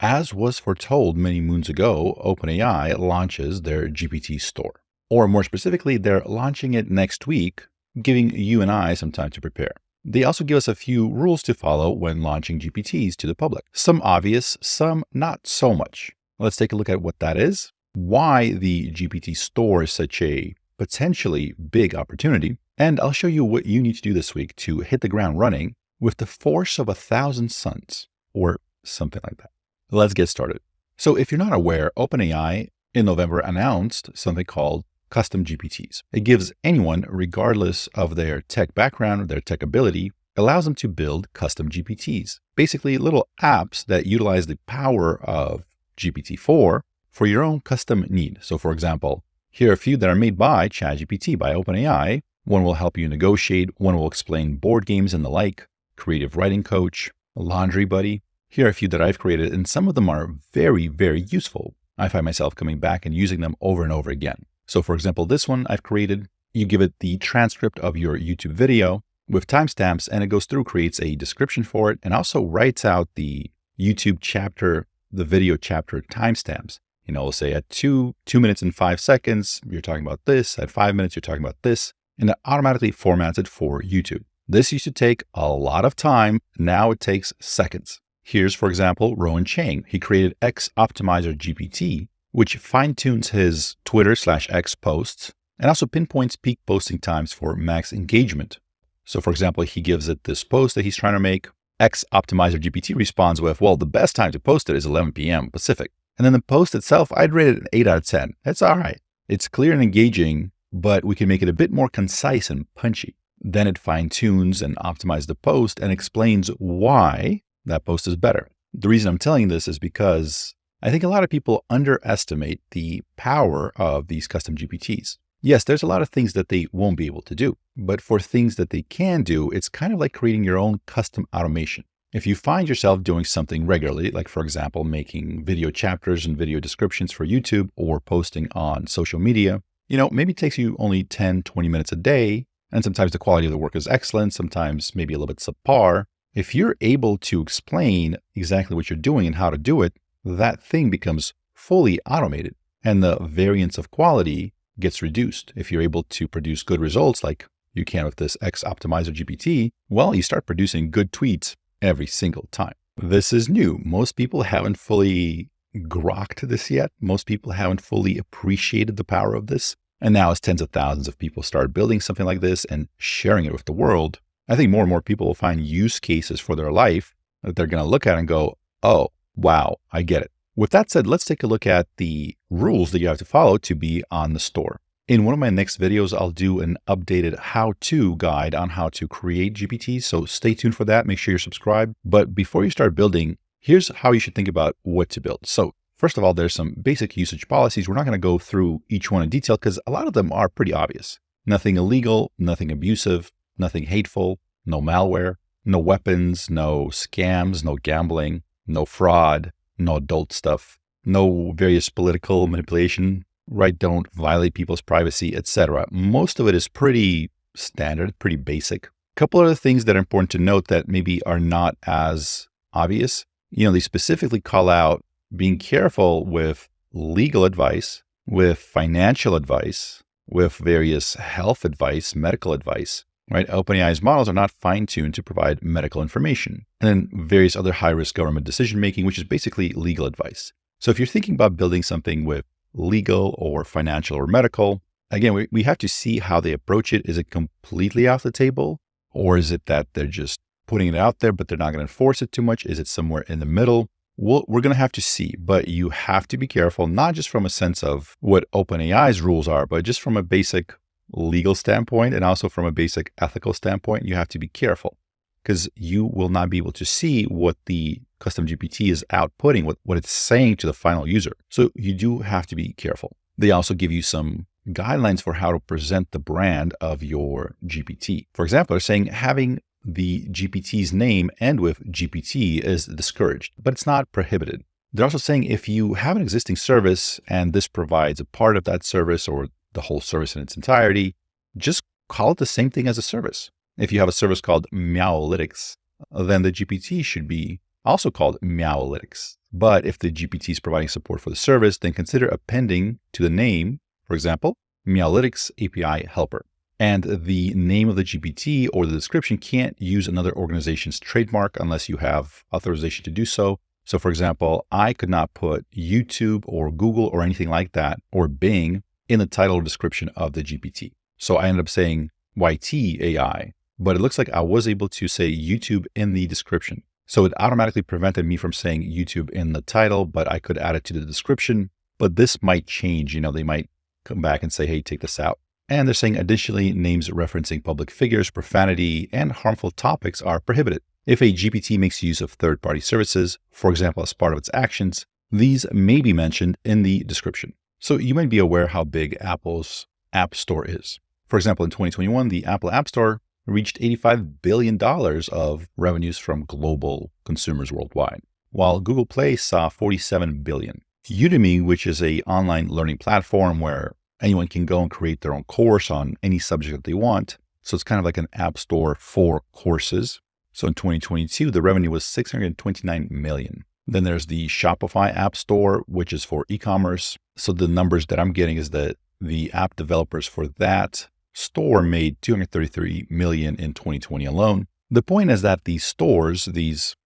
As was foretold many moons ago, OpenAI launches their GPT store. Or more specifically, they're launching it next week, giving you and I some time to prepare. They also give us a few rules to follow when launching GPTs to the public. Some obvious, some not so much. Let's take a look at what that is, why the GPT store is such a potentially big opportunity, and I'll show you what you need to do this week to hit the ground running with the force of 1,000 suns, or something like that. Let's get started. So if you're not aware, OpenAI in November announced something called custom GPTs. It gives anyone, regardless of their tech background or their tech ability, allows them to build custom GPTs. Basically, little apps that utilize the power of GPT-4 for your own custom need. So for example, here are a few that are made by ChatGPT, by OpenAI. One will help you negotiate, one will explain board games and the like, creative writing coach, laundry buddy. Here are a few that I've created, and some of them are very, very useful. I find myself coming back and using them over and over again. So for example, this one I've created, you give it the transcript of your YouTube video with timestamps, and it goes through, creates a description for it, and also writes out the YouTube chapter, the video chapter timestamps. We'll say at 2 minutes and 5 seconds, you're talking about this. At 5 minutes, you're talking about this. And it automatically formats it for YouTube. This used to take a lot of time. Now it takes seconds. Here's, for example, Rowan Chang. He created X Optimizer GPT, which fine-tunes his Twitter/X posts and also pinpoints peak posting times for max engagement. So for example, he gives it this post that he's trying to make. X Optimizer GPT responds with, well, the best time to post it is 11 p.m. Pacific. And then the post itself, I'd rate it an 8 out of 10. It's all right. It's clear and engaging, but we can make it a bit more concise and punchy. Then it fine-tunes and optimizes the post and explains why that post is better. The reason I'm telling you this is because I think a lot of people underestimate the power of these custom GPTs. Yes, there's a lot of things that they won't be able to do, but for things that they can do, it's kind of like creating your own custom automation. If you find yourself doing something regularly, like for example, making video chapters and video descriptions for YouTube or posting on social media, maybe it takes you only 10, 20 minutes a day. And sometimes the quality of the work is excellent, sometimes maybe a little bit subpar. If you're able to explain exactly what you're doing and how to do it, that thing becomes fully automated and the variance of quality gets reduced. If you're able to produce good results like you can with this X Optimizer GPT, well, you start producing good tweets every single time. This is new. Most people haven't fully grokked this yet. Most people haven't fully appreciated the power of this. And now as tens of thousands of people start building something like this and sharing it with the world, I think more and more people will find use cases for their life that they're going to look at and go, oh, wow, I get it. With that said, let's take a look at the rules that you have to follow to be on the store. In one of my next videos, I'll do an updated how-to guide on how to create GPTs. So stay tuned for that. Make sure you're subscribed. But before you start building, here's how you should think about what to build. So first of all, there's some basic usage policies. We're not going to go through each one in detail because a lot of them are pretty obvious. Nothing illegal, nothing abusive, nothing hateful, no malware, no weapons, no scams, no gambling, no fraud, no adult stuff, no various political manipulation, right? Don't violate people's privacy, etc. Most of it is pretty standard, pretty basic. A couple other things that are important to note that maybe are not as obvious. They specifically call out being careful with legal advice, with financial advice, with various health advice, medical advice, right? OpenAI's models are not fine-tuned to provide medical information. And then various other high-risk government decision-making, which is basically legal advice. So if you're thinking about building something with legal or financial or medical, again, we have to see how they approach it. Is it completely off the table? Or is it that they're just putting it out there, but they're not going to enforce it too much? Is it somewhere in the middle? Well, we're going to have to see, but you have to be careful, not just from a sense of what OpenAI's rules are, but just from a basic legal standpoint and also from a basic ethical standpoint, you have to be careful because you will not be able to see what the custom GPT is outputting, what it's saying to the final user. So you do have to be careful. They also give you some guidelines for how to present the brand of your GPT. For example, they're saying having the GPT's name end with GPT is discouraged, but it's not prohibited. They're also saying if you have an existing service and this provides a part of that service or the whole service in its entirety, just call it the same thing as a service. If you have a service called Meowlytics, then the GPT should be also called Meowalytics. But if the GPT is providing support for the service, then consider appending to the name, for example, Meowalytics API Helper. And the name of the GPT or the description can't use another organization's trademark unless you have authorization to do so. So for example, I could not put YouTube or Google or anything like that, or Bing, in the title or description of the GPT. So I ended up saying YT AI, but it looks like I was able to say YouTube in the description. So it automatically prevented me from saying YouTube in the title, but I could add it to the description. But this might change. They might come back and say, hey, take this out. And they're saying additionally, names referencing public figures, profanity, and harmful topics are prohibited. If a GPT makes use of third-party services, for example, as part of its actions, these may be mentioned in the description. So you might be aware how big Apple's App Store is. For example, in 2021, the Apple App Store reached $85 billion of revenues from global consumers worldwide, while Google Play saw $47 billion. Udemy, which is an online learning platform where anyone can go and create their own course on any subject that they want. So it's kind of like an app store for courses. So in 2022, the revenue was $629 million. Then there's the Shopify App Store, which is for e-commerce. So the numbers that I'm getting is that the app developers for that store made $233 million in 2020 alone. The point is that these stores, these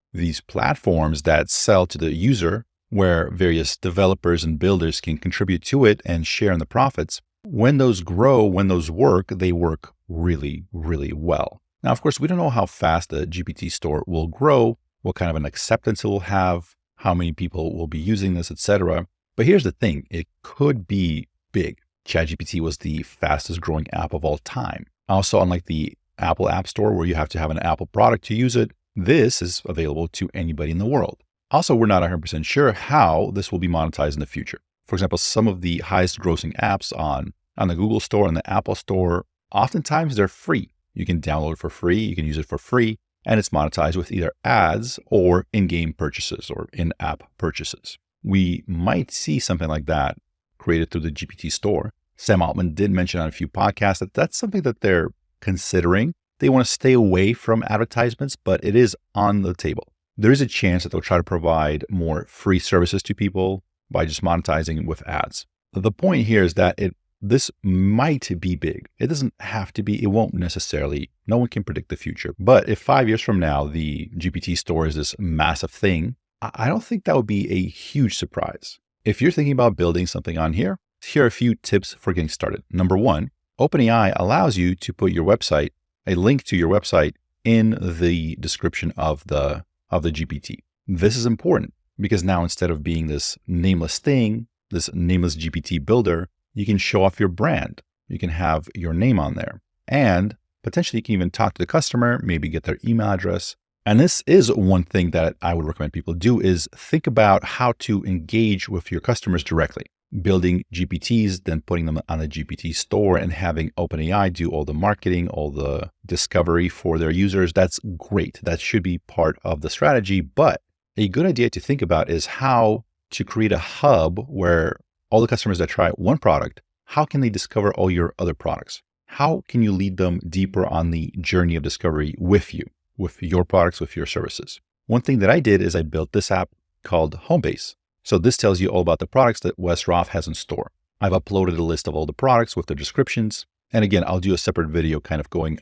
platforms that sell to the user, where various developers and builders can contribute to it and share in the profits, when those grow, when those work, they work really, really well. Now, of course, we don't know how fast the GPT store will grow, what kind of an acceptance it will have, how many people will be using this, etc. But here's the thing, it could be big. ChatGPT was the fastest growing app of all time. Also, unlike the Apple App Store where you have to have an Apple product to use it, this is available to anybody in the world. Also, we're not 100% sure how this will be monetized in the future. For example, some of the highest grossing apps on the Google Store and the Apple Store, oftentimes they're free. You can download it for free, you can use it for free, and it's monetized with either ads or in-game purchases or in-app purchases. We might see something like that created through the GPT store. Sam Altman did mention on a few podcasts that that's something that they're considering. They want to stay away from advertisements, but it is on the table. There is a chance that they'll try to provide more free services to people by just monetizing with ads. The point here is that this might be big. It doesn't have to be. It won't necessarily. No one can predict the future. But if 5 years from now, the GPT store is this massive thing, I don't think that would be a huge surprise. If you're thinking about building something on here, here are a few tips for getting started. Number one, OpenAI allows you to put your website, a link to your website in the description of the GPT. This is important because now instead of being this nameless thing, this nameless GPT builder, you can show off your brand. You can have your name on there. And potentially you can even talk to the customer, maybe get their email address. And this is one thing that I would recommend people do is think about how to engage with your customers directly. Building GPTs, then putting them on the GPT store and having OpenAI do all the marketing, all the discovery for their users. That's great. That should be part of the strategy. But a good idea to think about is how to create a hub where all the customers that try one product, how can they discover all your other products? How can you lead them deeper on the journey of discovery with you, with your products, with your services? One thing that I did is I built this app called Homebase. So this tells you all about the products that Wes Roth has in store. I've uploaded a list of all the products with the descriptions. And again, I'll do a separate video kind of going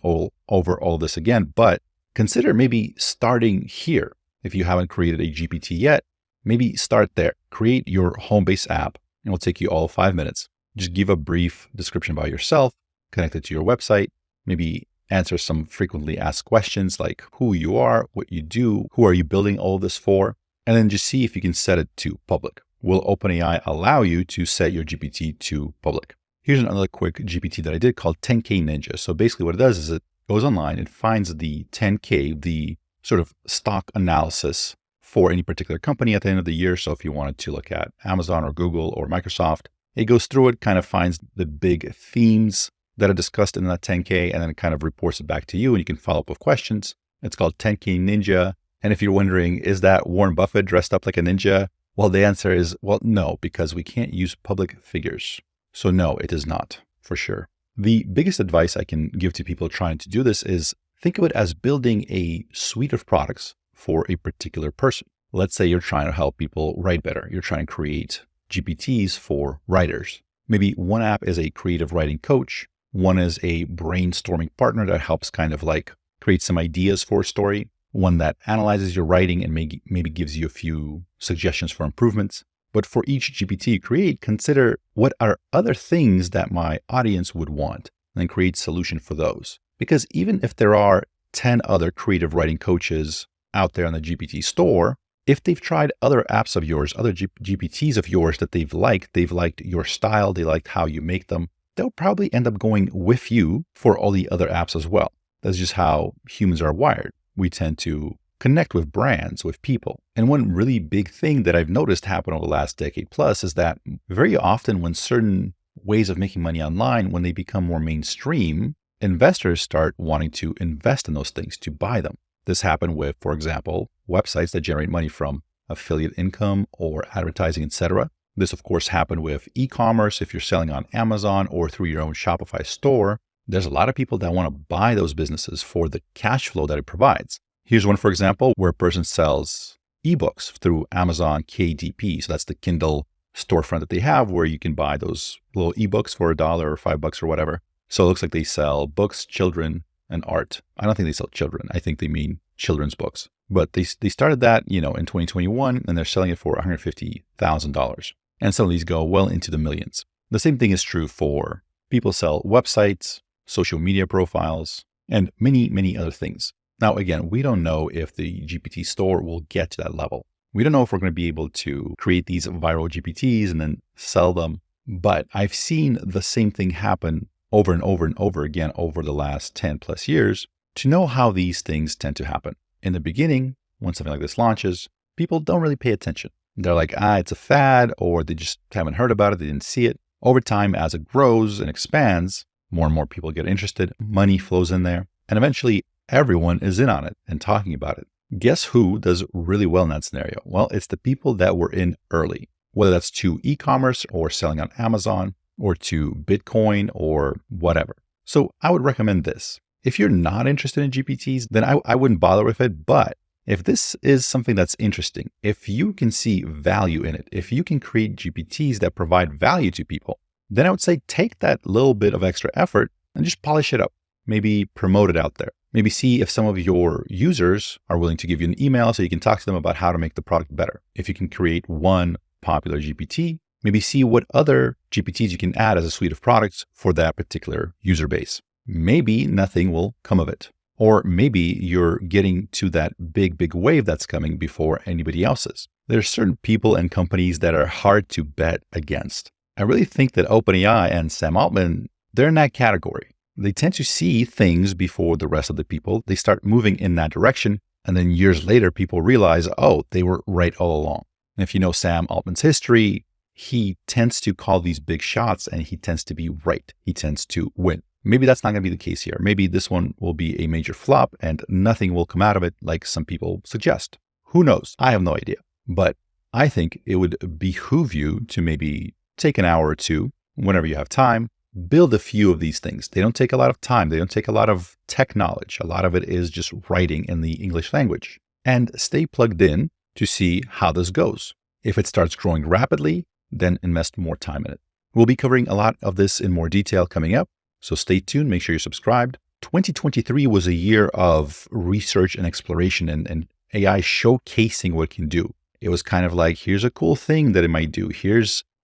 over all this again, but consider maybe starting here. If you haven't created a GPT yet, maybe start there. Create your Homebase app. It will take you all 5 minutes. Just give a brief description about yourself, connect it to your website, maybe answer some frequently asked questions like who you are, what you do, who are you building all this for, and then just see if you can set it to public. Will OpenAI allow you to set your GPT to public? Here's another quick GPT that I did called 10K Ninja. So basically what it does is it goes online, it finds the 10K, the sort of stock analysis for any particular company at the end of the year. So if you wanted to look at Amazon or Google or Microsoft, it goes through it, kind of finds the big themes that are discussed in that 10K, and then it kind of reports it back to you and you can follow up with questions. It's called 10K Ninja. And if you're wondering, is that Warren Buffett dressed up like a ninja? Well, the answer is, well, no, because we can't use public figures. So no, it is not, for sure. The biggest advice I can give to people trying to do this is think of it as building a suite of products for a particular person. Let's say you're trying to help people write better. You're trying to create GPTs for writers. Maybe one app is a creative writing coach. One is a brainstorming partner that helps kind of like create some ideas for a story. One that analyzes your writing and maybe gives you a few suggestions for improvements. But for each GPT you create, consider what are other things that my audience would want, and then create a solution for those. Because even if there are 10 other creative writing coaches out there on the GPT store, if they've tried other apps of yours, other GPTs of yours that they've liked your style, they liked how you make them, they'll probably end up going with you for all the other apps as well. That's just how humans are wired. We tend to connect with brands, with people. And one really big thing that I've noticed happen over the last decade plus is that very often when certain ways of making money online, when they become more mainstream, investors start wanting to invest in those things, to buy them. This happened with, for example, websites that generate money from affiliate income or advertising, etc. This, of course, happened with e-commerce. If you're selling on Amazon or through your own Shopify store, there's a lot of people that want to buy those businesses for the cash flow that it provides. Here's one, for example, where a person sells ebooks through Amazon KDP. So that's the Kindle storefront that they have where you can buy those little ebooks for $1 or $5 or whatever. So it looks like they sell books, children, and art. I don't think they sell children. I think they mean children's books. But they started that, in 2021, and they're selling it for $150,000. And some of these go well into the millions. The same thing is true for people sell websites, social media profiles, and many, many other things. Now, again, we don't know if the GPT store will get to that level. We don't know if we're going to be able to create these viral GPTs and then sell them. But I've seen the same thing happen over and over and over again over the last 10 plus years to know how these things tend to happen. In the beginning, when something like this launches, people don't really pay attention. They're like, it's a fad, or they just haven't heard about it. They didn't see it. Over time, as it grows and expands, more and more people get interested. Money flows in there. And eventually, everyone is in on it and talking about it. Guess who does really well in that scenario? Well, it's the people that were in early, whether that's to e-commerce or selling on Amazon or to Bitcoin or whatever. So I would recommend this. If you're not interested in GPTs, then I wouldn't bother with it. But if this is something that's interesting, if you can see value in it, if you can create GPTs that provide value to people, then I would say take that little bit of extra effort and just polish it up. Maybe promote it out there. Maybe see if some of your users are willing to give you an email so you can talk to them about how to make the product better. If you can create one popular GPT, maybe see what other GPTs you can add as a suite of products for that particular user base. Maybe nothing will come of it. Or maybe you're getting to that big wave that's coming before anybody else is. There's certain people and companies that are hard to bet against. I really think that OpenAI and Sam Altman, they're in that category. They tend to see things before the rest of the people. They start moving in that direction. And then years later, people realize, they were right all along. And if you know Sam Altman's history, he tends to call these big shots and he tends to be right. He tends to win. Maybe that's not going to be the case here. Maybe this one will be a major flop and nothing will come out of it like some people suggest. Who knows? I have no idea. But I think it would behoove you to maybe take an hour or two, whenever you have time, build a few of these things. They don't take a lot of time. They don't take a lot of tech knowledge. A lot of it is just writing in the English language. And stay plugged in to see how this goes. If it starts growing rapidly, then invest more time in it. We'll be covering a lot of this in more detail coming up. So stay tuned. Make sure you're subscribed. 2023 was a year of research and exploration and AI showcasing what it can do. It was kind of like, here's a cool thing that it might do.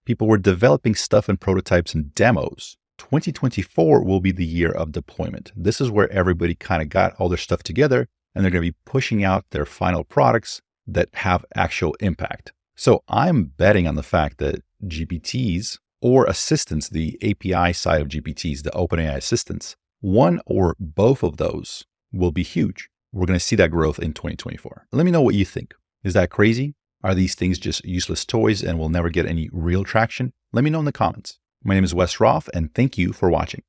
People were developing stuff and prototypes and demos. 2024 will be the year of deployment. This is where everybody kind of got all their stuff together and they're going to be pushing out their final products that have actual impact. So I'm betting on the fact that GPTs or assistants, the API side of GPTs, the OpenAI assistants, one or both of those will be huge. We're going to see that growth in 2024. Let me know what you think. Is that crazy? Are these things just useless toys and will never get any real traction? Let me know in the comments. My name is Wes Roth, and thank you for watching.